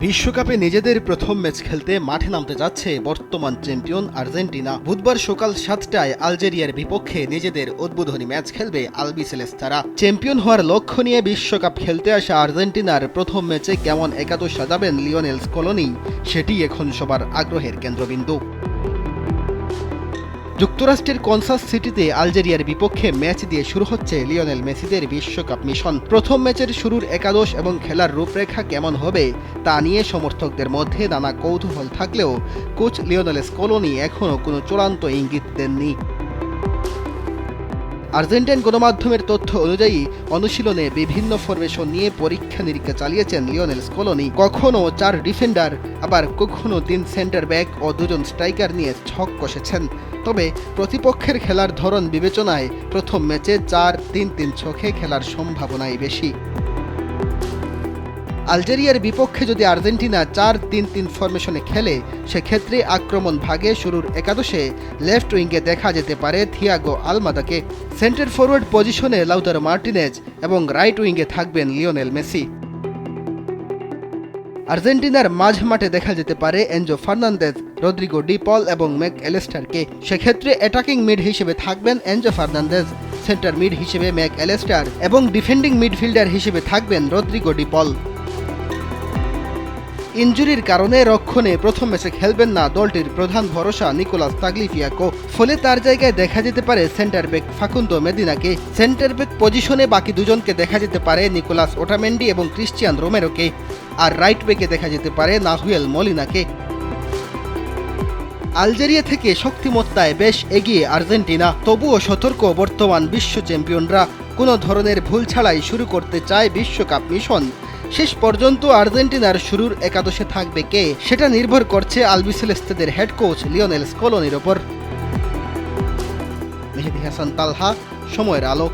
বিশ্বকাপে নিজেদের প্রথম ম্যাচ খেলতে মাঠে নামতে যাচ্ছে বর্তমান চ্যাম্পিয়ন আর্জেন্টিনা। বুধবার সকাল 7টায় আলজেরিয়ার বিপক্ষে নিজেদের উদ্বোধনী ম্যাচ খেলবে আলবিসেলেস্তারা। চ্যাম্পিয়ন হওয়ার লক্ষ্য নিয়ে বিশ্বকাপ খেলতে আসা আর্জেন্টিনার প্রথম ম্যাচে কেমন একাদশ সাজাবেন লিওনেল স্কলোনি, সেটি এখন সবার আগ্রহের কেন্দ্রবিন্দু। যুক্তরাষ্ট্রের কনসাস সিটিতে আলজেরিয়ার বিপক্ষে ম্যাচ দিয়ে শুরু হচ্ছে লিওনেল মেসিদের বিশ্বকাপ মিশন। প্রথম ম্যাচের শুরুর একাদশ এবং খেলার রূপরেখা কেমন হবে তা নিয়ে সমর্থকদের মধ্যে নানা কৌতূহল থাকলেও কোচ লিওনেল স্কলোনি এখনও কোনো চূড়ান্ত ইঙ্গিত দেননি। আর্জেন্টাইন গণমাধ্যমের তথ্য অনুযায়ী অনুশীলনে বিভিন্ন ফরমেশন নিয়ে পরীক্ষা নিরীক্ষা চালিয়েছেন লিওনেল স্কলোনি। কখনও 4 ডিফেন্ডার, আবার কখনও 3 সেন্টার ব্যাক ও 2 স্ট্রাইকার নিয়ে ছক কষেছেন। তবে প্রতিপক্ষের খেলার ধরন বিবেচনায় প্রথম ম্যাচে 4-3-3 ছকে খেলার সম্ভাবনাই বেশি। আলজেরিয়ার বিপক্ষে যদি আর্জেন্টিনা 4-3-3 ফরমেশনে খেলে, সেক্ষেত্রে আক্রমণ ভাগে শুরুর একাদশে লেফট উইঙ্গে দেখা যেতে পারে থিয়াগো আলমাদাকে। সেন্টার ফরওয়ার্ড পজিশনে লাউতারো মার্টিনেজ এবং রাইট উইঙ্গে থাকবেন লিওনেল মেসি। আর্জেন্টিনার মাঝমাঠে দেখা যেতে পারে এনজো ফার্নান্দেজ, রদ্রিগো ডি পল এবং ম্যাক অ্যালেস্টারকে। সেক্ষেত্রে অ্যাটাকিং মিড হিসেবে থাকবেন এনজো ফার্নান্দেজ, সেন্টার মিড হিসেবে ম্যাক অ্যালেস্টার এবং ডিফেন্ডিং মিডফিল্ডার হিসেবে থাকবেন রদ্রিগো ডি পল। ইনজুরির কারণে রক্ষণে প্রথম ম্যাচে খেলবেন না দলটির প্রধান ভরসা নিকোলাস তাগলিফিয়াকো। ফলে তার জায়গায় দেখা যেতে পারে সেন্টার ব্যাক ফাকুন্দো মেদিনাকে। সেন্টার ব্যাক পজিশনে বাকি দুজনকে দেখা যেতে পারে নিকোলাস ওটামেন্ডি এবং ক্রিশ্চিয়ান রোমেরোকে। আর রাইট ব্যাকে দেখা যেতে পারে নাহুয়েল মলিনাকে। আলজেরিয়া থেকে শক্তিমত্তায় বেশ এগিয়ে আর্জেন্টিনা, তবুও সতর্ক বর্তমান বিশ্ব চ্যাম্পিয়নরা। কোনো ধরনের ভুল ছাড়াই শুরু করতে চায় বিশ্বকাপ মিশন। শেষ পর্যন্ত আর্জেন্টিনার শুরুর একাদশে থাকবে কে, সেটা নির্ভর করছে আলবিসেলেস্তাদের হেড কোচ লিওনেল স্কলোনির ওপর। মেহেদী হাসান তালহা, সময়ের আলো।